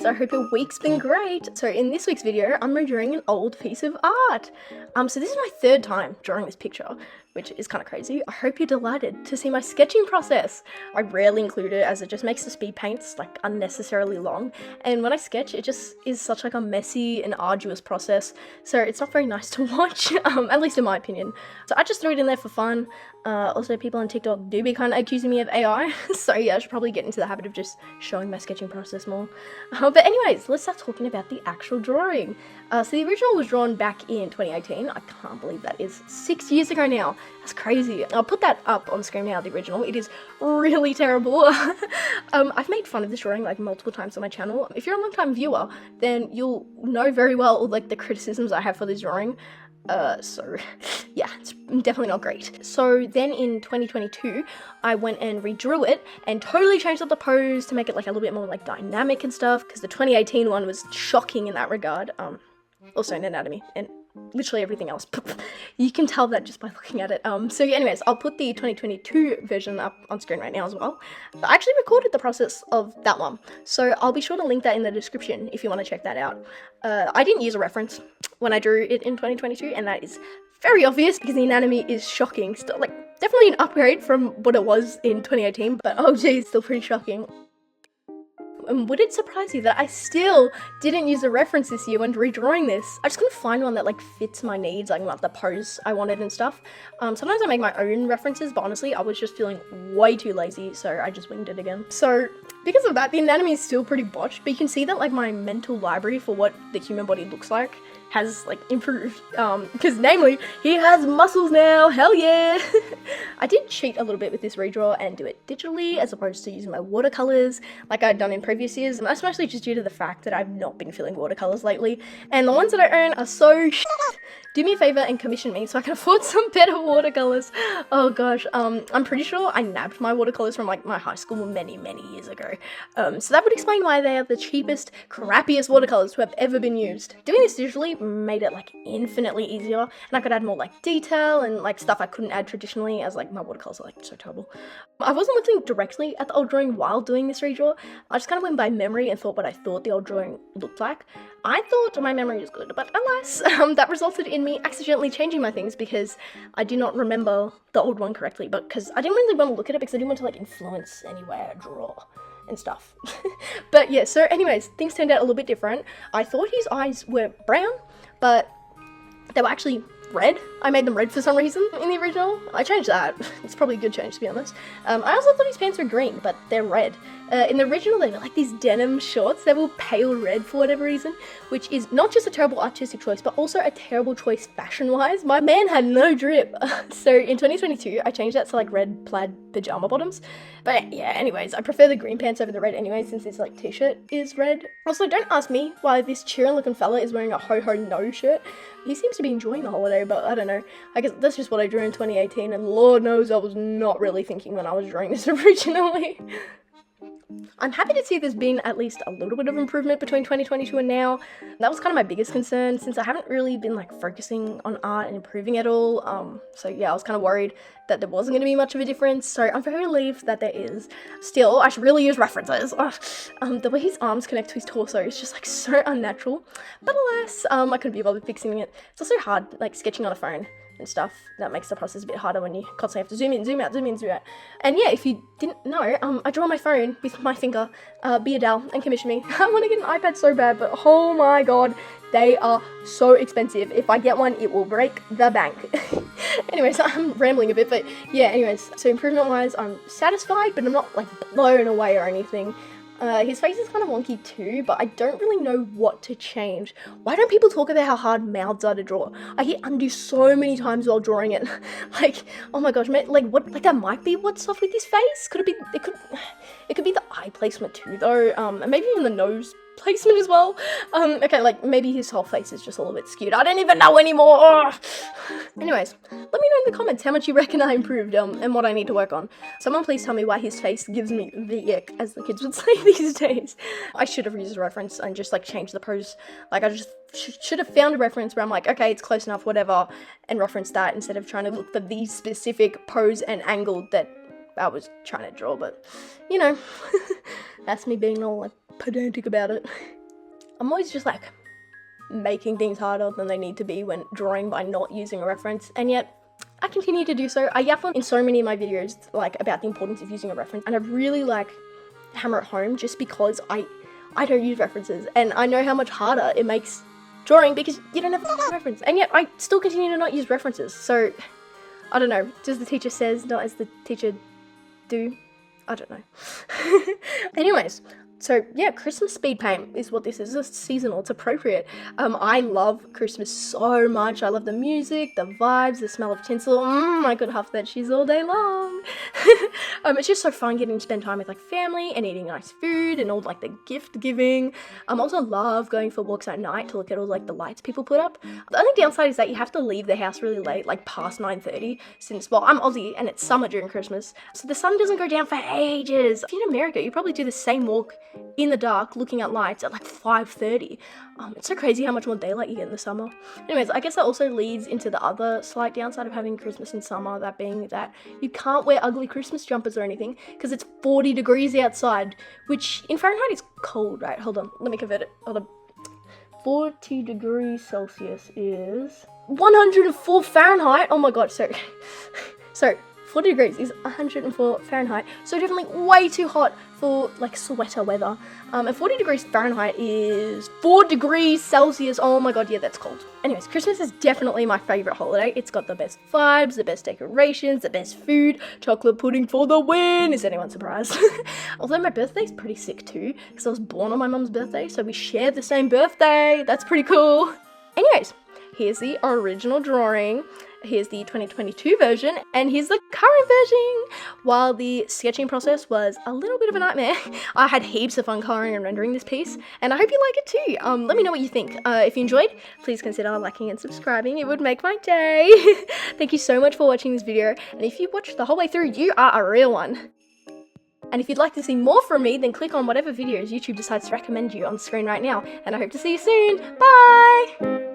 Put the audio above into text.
I hope your week's been great. So in this week's video, I'm redrawing an old piece of art. So this is my third time drawing this picture, which is kind of crazy. I hope you're delighted to see my sketching process. I rarely include it as it just makes the speed paints like unnecessarily long, and when I sketch it just is such like a messy and arduous process, so it's not very nice to watch, at least in my opinion. So I just threw it in there for fun. Also, people on TikTok do be kind of accusing me of AI, so yeah, I should probably get into the habit of just showing my sketching process more. But anyways, let's start talking about the actual drawing. So the original was drawn back in 2018. I can't believe that is 6 years ago now. That's crazy. I'll put that up on screen now, the original. It is really terrible. I've made fun of this drawing like multiple times on my channel. If you're a long-time viewer, then you'll know very well like the criticisms I have for this drawing. So yeah, it's definitely not great. So then in 2022, I went and redrew it and totally changed up the pose to make it like a little bit more like dynamic and stuff, because the 2018 one was shocking in that regard. Also in anatomy and literally everything else. You can tell that just by looking at it. So yeah, anyways, I'll put the 2022 version up on screen right now as well. I actually recorded the process of that one, so I'll be sure to link that in the description if you want to check that out. I didn't use a reference when I drew it in 2022, and that is very obvious because the anatomy is shocking. Still, like, definitely an upgrade from what it was in 2018, but oh geez, still pretty shocking. And would it surprise you that I still didn't use a reference this year when redrawing this? I just couldn't find one that like fits my needs, like the pose I wanted and stuff. Sometimes I make my own references, but honestly I was just feeling way too lazy, so I just winged it again. So because of that, the anatomy is still pretty botched, but you can see that like my mental library for what the human body looks like has like improved, because namely he has muscles now. Hell yeah. I did cheat a little bit with this redraw and do it digitally as opposed to using my watercolors like I'd done in previous years, and that's mostly just due to the fact that I've not been feeling watercolors lately, and the ones that I own are so shit. Do me a favor and commission me so I can afford some better watercolors. Oh gosh, I'm pretty sure I nabbed my watercolors from like my high school many years ago, so that would explain why they are the cheapest, crappiest watercolors to have ever been used. Doing this digitally made it like infinitely easier, and I could add more like detail and like stuff I couldn't add traditionally, as like my watercolors are like so terrible. I wasn't looking directly at the old drawing while doing this redraw. I just kind of went by memory and thought what I thought the old drawing looked like. I thought my memory was good, but alas, that resulted in me accidentally changing my things because I do not remember the old one correctly, but because I didn't really want to look at it because I didn't want to like influence any way I draw and stuff. But yeah, so anyways, things turned out a little bit different. I thought his eyes were brown, but they were actually red. I made them red for some reason in the original. I changed that. It's probably a good change, to be honest. I also thought his pants were green, but they're red. In the original, they were like these denim shorts. They were pale red for whatever reason, which is not just a terrible artistic choice, but also a terrible choice fashion-wise. My man had no drip. So in 2022, I changed that to like red plaid pajama bottoms. But yeah, anyways, I prefer the green pants over the red anyway, since this like t-shirt is red. Also, don't ask me why this cheering looking fella is wearing a ho-ho no shirt. He seems to be enjoying the holiday, but I don't know. I guess that's just what I drew in 2018, and Lord knows I was not really thinking when I was drawing this originally. I'm happy to see there's been at least a little bit of improvement between 2022 and now. That was kind of my biggest concern, since I haven't really been like focusing on art and improving at all. So yeah, I was kind of worried that there wasn't going to be much of a difference, so I'm very relieved that there is. Still, I should really use references. The way his arms connect to his torso is just like so unnatural, but alas, I couldn't be bothered fixing it. It's also hard like sketching on a phone and stuff. That makes the process a bit harder when you constantly have to zoom in, zoom out, zoom in, zoom out. And yeah, if you didn't know, I draw my phone with my finger. Be a Dal and commission me. I want to get an iPad so bad, but oh my god, they are so expensive. If I get one, it will break the bank. Anyways, I'm rambling a bit, but yeah, anyways, so improvement wise, I'm satisfied, but I'm not like blown away or anything. His face is kind of wonky too, but I don't really know what to change. Why don't people talk about how hard mouths are to draw? I hit undo so many times while drawing it. Like, oh my gosh, like what? Like that might be what's off with his face. Could it be? It could be the eye placement too, though. And maybe even the nose placement as well. Okay, like maybe his whole face is just a little bit skewed. I don't even know anymore. Ugh. Anyways, let me know in the comments how much you reckon I improved and what I need to work on. Someone please tell me why his face gives me the ick, as the kids would say these days. I should have used a reference and just like changed the pose. Like I just should have found a reference where I'm like, okay, it's close enough, whatever, and reference that instead of trying to look for the specific pose and angle that I was trying to draw. But you know, that's me being all like pedantic about it. I'm always just like making things harder than they need to be when drawing by not using a reference, and yet I continue to do so. I yap on in so many of my videos like about the importance of using a reference, and I really like hammer it home just because I don't use references, and I know how much harder it makes drawing because you don't have a reference, and yet I still continue to not use references. So I don't know, as the teacher says, not as the teacher do. I don't know. Anyways, so yeah, Christmas speed paint is what this is. It's seasonal, it's appropriate. I love Christmas so much. I love the music, the vibes, the smell of tinsel. I could huff that cheese all day long. It's just so fun getting to spend time with like family and eating nice food and all like the gift giving. I also love going for walks at night to look at all like the lights people put up. The only downside is that you have to leave the house really late, like past 9:30, since, well, I'm Aussie and it's summer during Christmas, so the sun doesn't go down for ages. If you're in America, you probably do the same walk in the dark looking at lights at like 5:30. It's so crazy how much more daylight you get in the summer. Anyways, I guess that also leads into the other slight downside of having Christmas in summer, that being that you can't wear ugly Christmas jumpers or anything because it's 40 degrees outside, which in Fahrenheit is cold, right? Hold on, let me convert it. Hold on. 40 degrees Celsius is 104 Fahrenheit. Oh my god, so 40 degrees is 104 Fahrenheit, so definitely way too hot for like sweater weather. And 40 degrees Fahrenheit is 4 degrees Celsius. Oh my god, yeah, that's cold. Anyways, Christmas is definitely my favorite holiday. It's got the best vibes, the best decorations, the best food, chocolate pudding for the win. Is anyone surprised? Although my birthday's pretty sick too, because I was born on my mum's birthday, so we share the same birthday. That's pretty cool. Anyways, here's the original drawing. Here's the 2022 version, and here's the current version. While the sketching process was a little bit of a nightmare, I had heaps of fun coloring and rendering this piece, and I hope you like it too. Let me know what you think. If you enjoyed, please consider liking and subscribing. It would make my day. Thank you so much for watching this video, and if you watched the whole way through, you are a real one. And if you'd like to see more from me, then click on whatever videos YouTube decides to recommend you on screen right now, and I hope to see you soon. Bye!